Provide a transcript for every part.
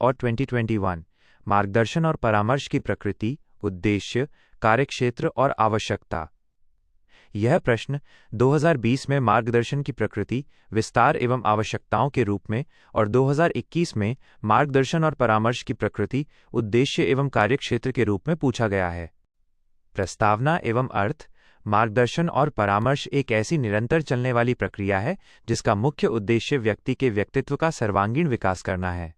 और 2021 मार्गदर्शन और परामर्श की प्रकृति, उद्देश्य, कार्यक्षेत्र और आवश्यकता। यह प्रश्न 2020 में मार्गदर्शन की प्रकृति, विस्तार एवं आवश्यकताओं के रूप में और 2021 में मार्गदर्शन और परामर्श की प्रकृति, उद्देश्य एवं कार्यक्षेत्र के रूप में पूछा गया है। प्रस्तावना एवं अर्थ। मार्गदर्शन और परामर्श एक ऐसी निरंतर चलने वाली प्रक्रिया है जिसका मुख्य उद्देश्य व्यक्ति के व्यक्तित्व का सर्वांगीण विकास करना है।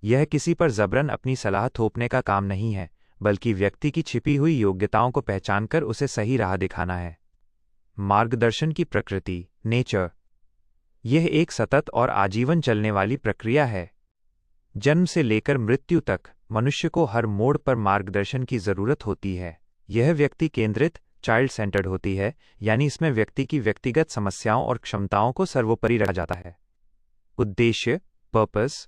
यह किसी पर जबरन अपनी सलाह थोपने का काम नहीं है, बल्कि व्यक्ति की छिपी हुई योग्यताओं को पहचानकर उसे सही राह दिखाना है। मार्गदर्शन की प्रकृति, नेचर। यह एक सतत और आजीवन चलने वाली प्रक्रिया है। जन्म से लेकर मृत्यु तक मनुष्य को हर मोड़ पर मार्गदर्शन की जरूरत होती है। यह व्यक्ति केंद्रित, चाइल्ड सेंटर्ड होती है, यानी इसमें व्यक्ति की व्यक्तिगत समस्याओं और क्षमताओं को सर्वोपरि रखा जाता है। उद्देश्य, पर्पस।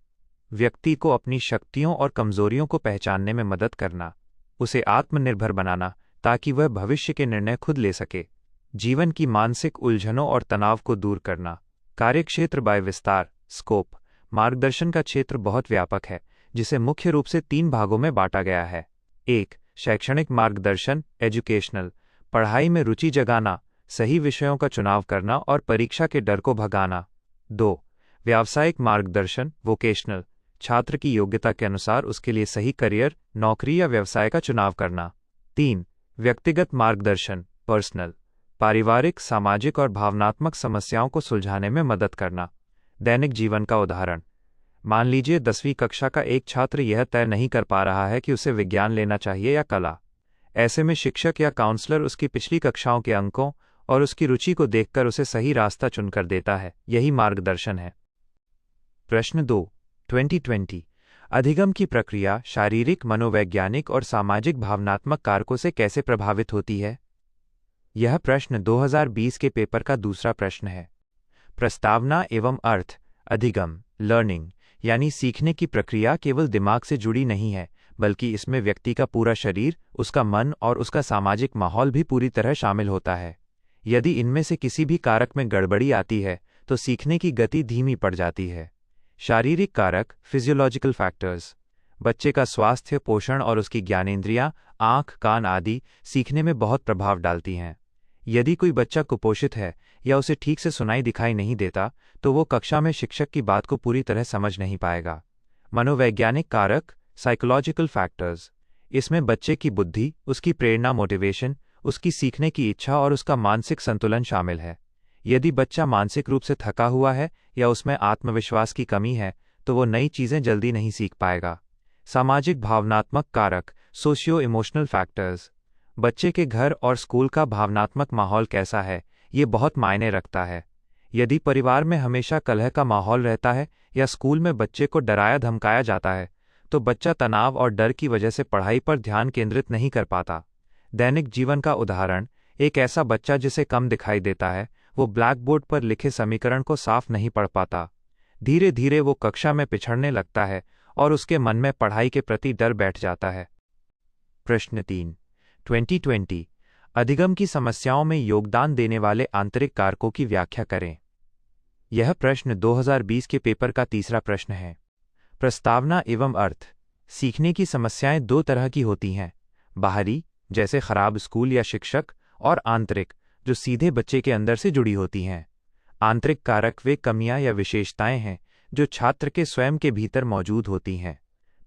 व्यक्ति को अपनी शक्तियों और कमजोरियों को पहचानने में मदद करना, उसे आत्मनिर्भर बनाना ताकि वह भविष्य के निर्णय खुद ले सके। जीवन की मानसिक उलझनों और तनाव को दूर करना। कार्यक्षेत्र बाय विस्तार, स्कोप। मार्गदर्शन का क्षेत्र बहुत व्यापक है, जिसे मुख्य रूप से 3 भागों में बांटा गया है। 1. शैक्षणिक मार्गदर्शन, एजुकेशनल। पढ़ाई में रुचि जगाना, सही विषयों का चुनाव करना और परीक्षा के डर को भगाना। 2. व्यावसायिक मार्गदर्शन, वोकेशनल। छात्र की योग्यता के अनुसार उसके लिए सही करियर, नौकरी या व्यवसाय का चुनाव करना। 3. व्यक्तिगत मार्गदर्शन, पर्सनल। पारिवारिक, सामाजिक और भावनात्मक समस्याओं को सुलझाने में मदद करना। दैनिक जीवन का उदाहरण। मान लीजिए 10वीं कक्षा का एक छात्र यह तय नहीं कर पा रहा है कि उसे विज्ञान लेना चाहिए या कला। ऐसे में शिक्षक या काउंसलर उसकी पिछली कक्षाओं के अंकों और उसकी रुचि को देखकर उसे सही रास्ता चुनकर देता है। यही मार्गदर्शन है। प्रश्न 2, 2020 अधिगम की प्रक्रिया शारीरिक, मनोवैज्ञानिक और सामाजिक भावनात्मक कारकों से कैसे प्रभावित होती है? यह प्रश्न 2020 के पेपर का दूसरा प्रश्न है। प्रस्तावना एवं अर्थ। अधिगम, लर्निंग, यानी सीखने की प्रक्रिया केवल दिमाग से जुड़ी नहीं है, बल्कि इसमें व्यक्ति का पूरा शरीर, उसका मन और उसका सामाजिक माहौल भी पूरी तरह शामिल होता है। यदि इनमें से किसी भी कारक में गड़बड़ी आती है तो सीखने की गति धीमी पड़ जाती है। शारीरिक कारक, फिजियोलॉजिकल फैक्टर्स। बच्चे का स्वास्थ्य, पोषण और उसकी ज्ञानेंद्रियां, आंख, कान आदि सीखने में बहुत प्रभाव डालती हैं। यदि कोई बच्चा कुपोषित है या उसे ठीक से सुनाई दिखाई नहीं देता तो वो कक्षा में शिक्षक की बात को पूरी तरह समझ नहीं पाएगा। मनोवैज्ञानिक कारक, साइकोलॉजिकल फैक्टर्स। इसमें बच्चे की बुद्धि, उसकी प्रेरणा, मोटिवेशन, उसकी सीखने की इच्छा और उसका मानसिक संतुलन शामिल है। यदि बच्चा मानसिक रूप से थका हुआ है या उसमें आत्मविश्वास की कमी है तो वो नई चीजें जल्दी नहीं सीख पाएगा। सामाजिक भावनात्मक कारक, सोशियो इमोशनल फैक्टर्स। बच्चे के घर और स्कूल का भावनात्मक माहौल कैसा है, ये बहुत मायने रखता है। यदि परिवार में हमेशा कलह का माहौल रहता है या स्कूल में बच्चे को डराया धमकाया जाता है तो बच्चा तनाव और डर की वजह से पढ़ाई पर ध्यान केंद्रित नहीं कर पाता। दैनिक जीवन का उदाहरण। एक ऐसा बच्चा जिसे कम दिखाई देता है, वो ब्लैक बोर्ड पर लिखे समीकरण को साफ नहीं पढ़ पाता। धीरे धीरे वो कक्षा में पिछड़ने लगता है और उसके मन में पढ़ाई के प्रति डर बैठ जाता है। प्रश्न 3, 2020 अधिगम की समस्याओं में योगदान देने वाले आंतरिक कारकों की व्याख्या करें। यह प्रश्न 2020 के पेपर का तीसरा प्रश्न है। प्रस्तावना एवं अर्थ। सीखने की समस्याएं 2 तरह की होती हैं, बाहरी, जैसे खराब स्कूल या शिक्षक, और आंतरिक, जो सीधे बच्चे के अंदर से जुड़ी होती हैं। आंतरिक कारक वे कमियां या विशेषताएं हैं जो छात्र के स्वयं के भीतर मौजूद होती हैं।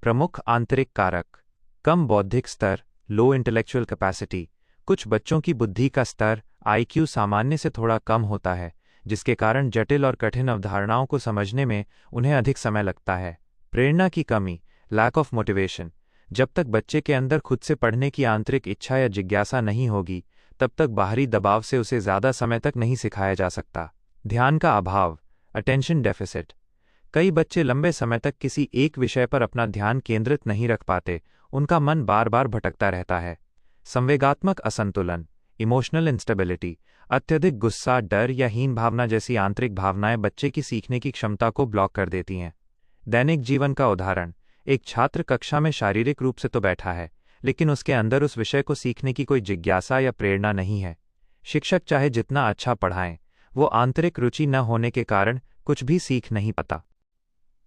प्रमुख आंतरिक कारक। कम बौद्धिक स्तर, लो इंटेलेक्चुअल कैपेसिटी। कुछ बच्चों की बुद्धि का स्तर, IQ सामान्य से थोड़ा कम होता है, जिसके कारण जटिल और कठिन अवधारणाओं को समझने में उन्हें अधिक समय लगता है। प्रेरणा की कमी, लैक ऑफ मोटिवेशन। जब तक बच्चे के अंदर खुद से पढ़ने की आंतरिक इच्छा या जिज्ञासा नहीं होगी, तब तक बाहरी दबाव से उसे ज़्यादा समय तक नहीं सिखाया जा सकता। ध्यान का अभाव, अटेंशन डेफिसिट। कई बच्चे लंबे समय तक किसी एक विषय पर अपना ध्यान केंद्रित नहीं रख पाते, उनका मन बार बार भटकता रहता है। संवेगात्मक असंतुलन, इमोशनल इंस्टेबिलिटी। अत्यधिक गुस्सा, डर या हीन भावना जैसी आंतरिक भावनाएं बच्चे की सीखने की क्षमता को ब्लॉक कर देती हैं। दैनिक जीवन का उदाहरण। एक छात्र कक्षा में शारीरिक रूप से तो बैठा है, लेकिन उसके अंदर उस विषय को सीखने की कोई जिज्ञासा या प्रेरणा नहीं है। शिक्षक चाहे जितना अच्छा पढ़ाएं, वो आंतरिक रुचि न होने के कारण कुछ भी सीख नहीं पाता।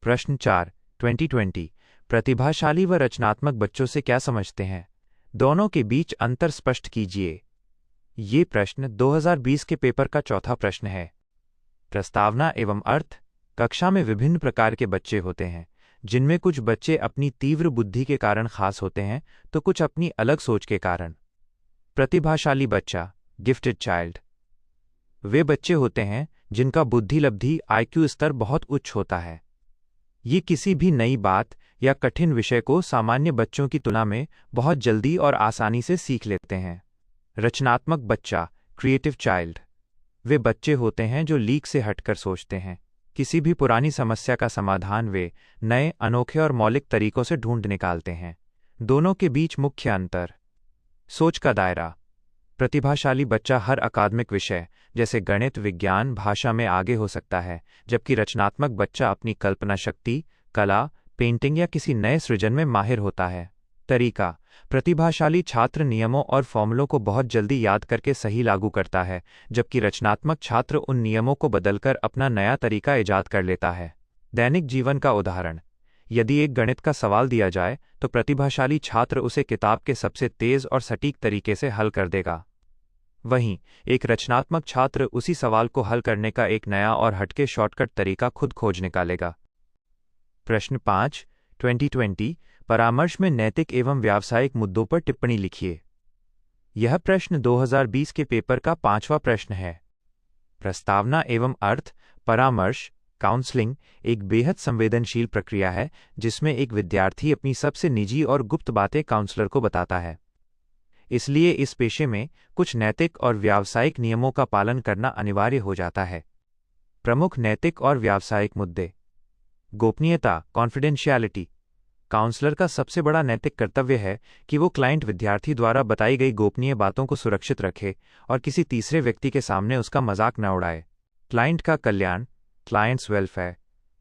प्रश्न 4, 2020 प्रतिभाशाली व रचनात्मक बच्चों से क्या समझते हैं? दोनों के बीच अंतर स्पष्ट कीजिए। ये प्रश्न 2020 के पेपर का चौथा प्रश्न है। प्रस्तावना एवं अर्थ। कक्षा में विभिन्न प्रकार के बच्चे होते हैं, जिनमें कुछ बच्चे अपनी तीव्र बुद्धि के कारण खास होते हैं तो कुछ अपनी अलग सोच के कारण। प्रतिभाशाली बच्चा, गिफ्टेड चाइल्ड, वे बच्चे होते हैं जिनका बुद्धि लब्धि IQ स्तर बहुत उच्च होता है। ये किसी भी नई बात या कठिन विषय को सामान्य बच्चों की तुलना में बहुत जल्दी और आसानी से सीख लेते हैं। रचनात्मक बच्चा, क्रिएटिव चाइल्ड, वे बच्चे होते हैं जो लीक से हटकर सोचते हैं। किसी भी पुरानी समस्या का समाधान वे नए, अनोखे और मौलिक तरीकों से ढूंढ निकालते हैं। दोनों के बीच मुख्य अंतर। सोच का दायरा। प्रतिभाशाली बच्चा हर अकादमिक विषय जैसे गणित, विज्ञान, भाषा में आगे हो सकता है, जबकि रचनात्मक बच्चा अपनी कल्पना शक्ति, कला, पेंटिंग या किसी नए सृजन में माहिर होता है। तरीका। प्रतिभाशाली छात्र नियमों और फॉर्मूलों को बहुत जल्दी याद करके सही लागू करता है, जबकि रचनात्मक छात्र उन नियमों को बदलकर अपना नया तरीका ईजाद कर लेता है। दैनिक जीवन का उदाहरण। यदि एक गणित का सवाल दिया जाए तो प्रतिभाशाली छात्र उसे किताब के सबसे तेज और सटीक तरीके से हल कर देगा। वहीं एक रचनात्मक छात्र उसी सवाल को हल करने का एक नया और हटके शॉर्टकट तरीका खुद खोज निकालेगा। प्रश्न 5 2020 परामर्श में नैतिक एवं व्यावसायिक मुद्दों पर टिप्पणी लिखिए। यह प्रश्न 2020 के पेपर का 5वां प्रश्न है। प्रस्तावना एवं अर्थ। परामर्श, काउंसलिंग, एक बेहद संवेदनशील प्रक्रिया है जिसमें एक विद्यार्थी अपनी सबसे निजी और गुप्त बातें काउंसलर को बताता है। इसलिए इस पेशे में कुछ नैतिक और व्यावसायिक नियमों का पालन करना अनिवार्य हो जाता है। प्रमुख नैतिक और व्यावसायिक मुद्दे। गोपनीयता, कॉन्फिडेंशियलिटी। काउंसलर का सबसे बड़ा नैतिक कर्तव्य है कि वो क्लाइंट विद्यार्थी द्वारा बताई गई गोपनीय बातों को सुरक्षित रखे और किसी तीसरे व्यक्ति के सामने उसका मजाक न उड़ाए। क्लाइंट का कल्याण, क्लाइंट्स वेलफेयर।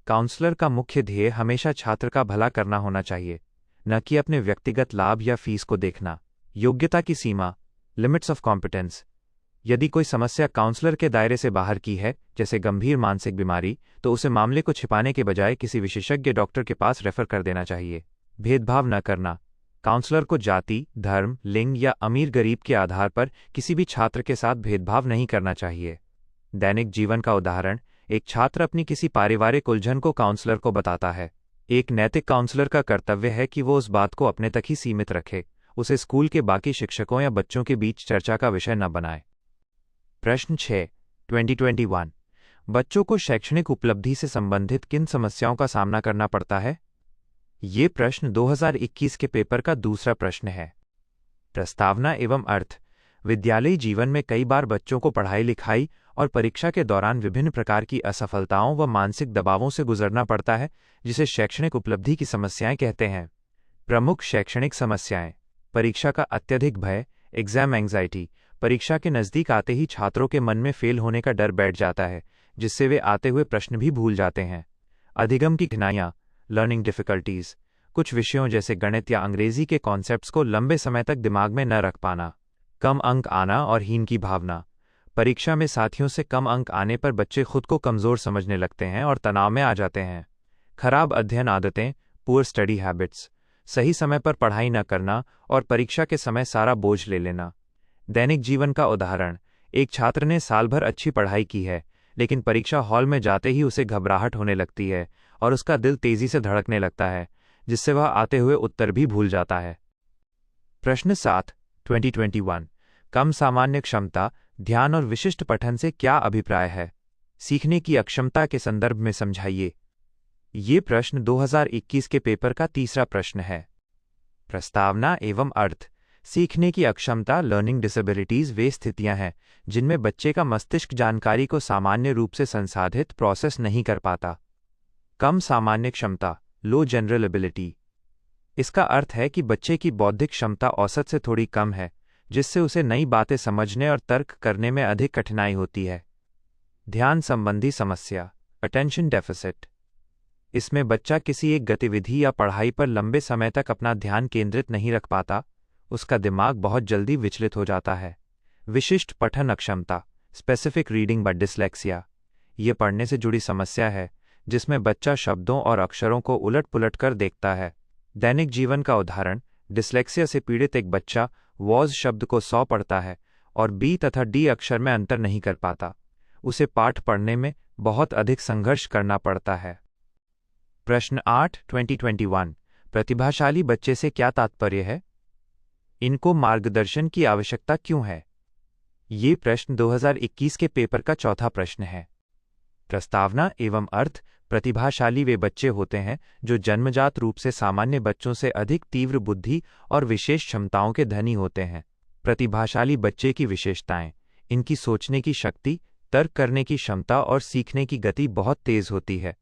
काउंसलर का मुख्य ध्येय हमेशा छात्र का भला करना होना चाहिए, न कि अपने व्यक्तिगत लाभ या फीस को देखना। योग्यता की सीमा, लिमिट्स ऑफ कॉम्पिटेंस। यदि कोई समस्या काउंसलर के दायरे से बाहर की है, जैसे गंभीर मानसिक बीमारी, तो उसे मामले को छिपाने के बजाय किसी विशेषज्ञ डॉक्टर के पास रेफर कर देना चाहिए। भेदभाव न करना। काउंसलर को जाति, धर्म, लिंग या अमीर गरीब के आधार पर किसी भी छात्र के साथ भेदभाव नहीं करना चाहिए। दैनिक जीवन का उदाहरण। एक छात्र अपनी किसी पारिवारिक उलझन को काउंसलर को बताता है। एक नैतिक काउंसलर का कर्तव्य है कि वो उस बात को अपने तक ही सीमित रखे, उसे स्कूल के बाकी शिक्षकों या बच्चों के बीच चर्चा का विषय न बनाए। प्रश्न 6 2021 बच्चों को शैक्षणिक उपलब्धि से संबंधित किन समस्याओं का सामना करना पड़ता है? ये प्रश्न 2021 के पेपर का दूसरा प्रश्न है। प्रस्तावना एवं अर्थ। विद्यालयी जीवन में कई बार बच्चों को पढ़ाई लिखाई और परीक्षा के दौरान विभिन्न प्रकार की असफलताओं व मानसिक दबावों से गुजरना पड़ता है, जिसे शैक्षणिक उपलब्धि की समस्याएं कहते हैं। प्रमुख शैक्षणिक समस्याएं। परीक्षा का अत्यधिक भय, एग्जाम एंग्जाइटी। परीक्षा के नज़दीक आते ही छात्रों के मन में फेल होने का डर बैठ जाता है, जिससे वे आते हुए प्रश्न भी भूल जाते हैं। अधिगम की कठिनाइयाँ, लर्निंग डिफ़िकल्टीज़। कुछ विषयों जैसे गणित या अंग्रेजी के कॉन्सेप्ट्स को लंबे समय तक दिमाग में न रख पाना। कम अंक आना और हीन की भावना। परीक्षा में साथियों से कम अंक आने पर बच्चे खुद को कमज़ोर समझने लगते हैं और तनाव में आ जाते हैं। खराब अध्ययन आदतें, पुअर स्टडी हैबिट्स। सही समय पर पढ़ाई न करना और परीक्षा के समय सारा बोझ ले लेना। दैनिक जीवन का उदाहरण। एक छात्र ने साल भर अच्छी पढ़ाई की है, लेकिन परीक्षा हॉल में जाते ही उसे घबराहट होने लगती है और उसका दिल तेजी से धड़कने लगता है, जिससे वह आते हुए उत्तर भी भूल जाता है। प्रश्न 7 2021 कम सामान्य क्षमता, ध्यान और विशिष्ट पठन से क्या अभिप्राय है? सीखने की अक्षमता के संदर्भ में समझाइए। ये प्रश्न 2021 के पेपर का तीसरा प्रश्न है। प्रस्तावना एवं अर्थ। सीखने की अक्षमता, लर्निंग डिसेबिलिटीज, वे स्थितियां हैं जिनमें बच्चे का मस्तिष्क जानकारी को सामान्य रूप से संसाधित प्रोसेस नहीं कर पाता। कम सामान्य क्षमता, लो जनरल एबिलिटी। इसका अर्थ है कि बच्चे की बौद्धिक क्षमता औसत से थोड़ी कम है, जिससे उसे नई बातें समझने और तर्क करने में अधिक कठिनाई होती है। ध्यान संबंधी समस्या, अटेंशन डेफिसिट। इसमें बच्चा किसी एक गतिविधि या पढ़ाई पर लंबे समय तक अपना ध्यान केंद्रित नहीं रख पाता, उसका दिमाग बहुत जल्दी विचलित हो जाता है। विशिष्ट पठन अक्षमता, स्पेसिफिक रीडिंग बट डिसलेक्सिया। ये पढ़ने से जुड़ी समस्या है जिसमें बच्चा शब्दों और अक्षरों को उलट-पुलट कर देखता है। दैनिक जीवन का उदाहरण, डिस्लेक्सिया से पीड़ित एक बच्चा वॉज शब्द को सौ पढ़ता है और बी तथा डी अक्षर में अंतर नहीं कर पाता। उसे पाठ पढ़ने में बहुत अधिक संघर्ष करना पड़ता है। प्रश्न 8 2021 प्रतिभाशाली बच्चे से क्या तात्पर्य है? इनको मार्गदर्शन की आवश्यकता क्यों है? ये प्रश्न 2021 के पेपर का चौथा प्रश्न है। प्रस्तावना एवं अर्थ। प्रतिभाशाली वे बच्चे होते हैं जो जन्मजात रूप से सामान्य बच्चों से अधिक तीव्र बुद्धि और विशेष क्षमताओं के धनी होते हैं। प्रतिभाशाली बच्चे की विशेषताएं: इनकी सोचने की शक्ति, तर्क करने की क्षमता और सीखने की गति बहुत तेज होती है।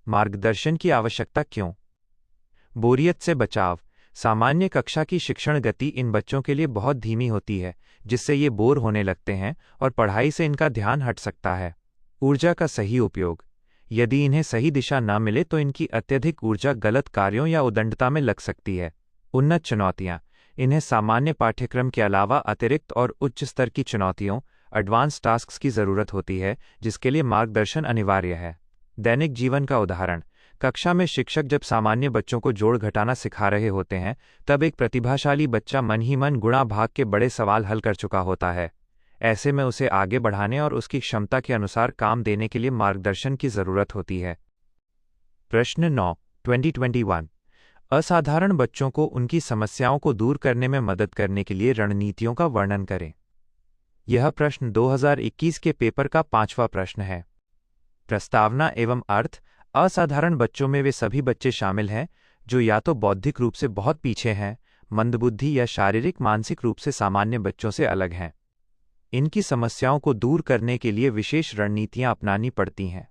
मार्गदर्शन की आवश्यकता क्यों? बोरियत से बचाव। सामान्य कक्षा की शिक्षण गति इन बच्चों के लिए बहुत धीमी होती है, जिससे ये बोर होने लगते हैं और पढ़ाई से इनका ध्यान हट सकता है। ऊर्जा का सही उपयोग। यदि इन्हें सही दिशा न मिले तो इनकी अत्यधिक ऊर्जा गलत कार्यों या उद्दंडता में लग सकती है। उन्नत चुनौतियाँ। इन्हें सामान्य पाठ्यक्रम के अलावा अतिरिक्त और उच्च स्तर की चुनौतियों, एडवांस टास्क्स की ज़रूरत होती है, जिसके लिए मार्गदर्शन अनिवार्य है। दैनिक जीवन का उदाहरण, कक्षा में शिक्षक जब सामान्य बच्चों को जोड़ घटाना सिखा रहे होते हैं, तब एक प्रतिभाशाली बच्चा मन ही मन गुणा भाग के बड़े सवाल हल कर चुका होता है। ऐसे में उसे आगे बढ़ाने और उसकी क्षमता के अनुसार काम देने के लिए मार्गदर्शन की ज़रूरत होती है। प्रश्न 9 2021 असाधारण बच्चों को उनकी समस्याओं को दूर करने में मदद करने के लिए रणनीतियों का वर्णन करें। यह प्रश्न 2021 के पेपर का 5वां प्रश्न है। प्रस्तावना एवं अर्थ। असाधारण बच्चों में वे सभी बच्चे शामिल हैं जो या तो बौद्धिक रूप से बहुत पीछे हैं, मंदबुद्धि या शारीरिक मानसिक रूप से सामान्य बच्चों से अलग हैं। इनकी समस्याओं को दूर करने के लिए विशेष रणनीतियां अपनानी पड़ती हैं।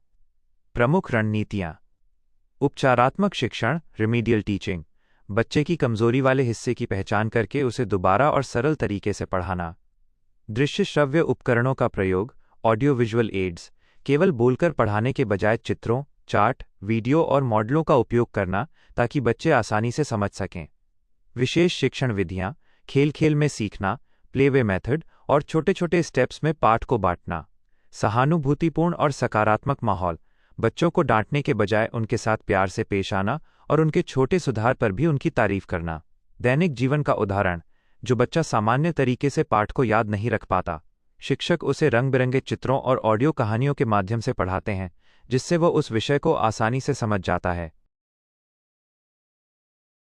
प्रमुख रणनीतियां: उपचारात्मक शिक्षण, रिमीडियल टीचिंग, बच्चे की कमजोरी वाले हिस्से की पहचान करके उसे दोबारा और सरल तरीके से पढ़ाना। दृश्य श्रव्य उपकरणों का प्रयोग, ऑडियो विजुअल एड्स, केवल बोलकर पढ़ाने के बजाय चित्रों, चार्ट, वीडियो और मॉडलों का उपयोग करना ताकि बच्चे आसानी से समझ सकें। विशेष शिक्षण विधियां, खेल खेल में सीखना, प्लेवे मेथड और छोटे छोटे स्टेप्स में पाठ को बांटना। सहानुभूतिपूर्ण और सकारात्मक माहौल, बच्चों को डांटने के बजाय उनके साथ प्यार से पेश आना और उनके छोटे सुधार पर भी उनकी तारीफ करना। दैनिक जीवन का उदाहरण, जो बच्चा सामान्य तरीके से पाठ को याद नहीं रख पाता, शिक्षक उसे रंग बिरंगे चित्रों और ऑडियो कहानियों के माध्यम से पढ़ाते हैं, जिससे वह उस विषय को आसानी से समझ जाता है।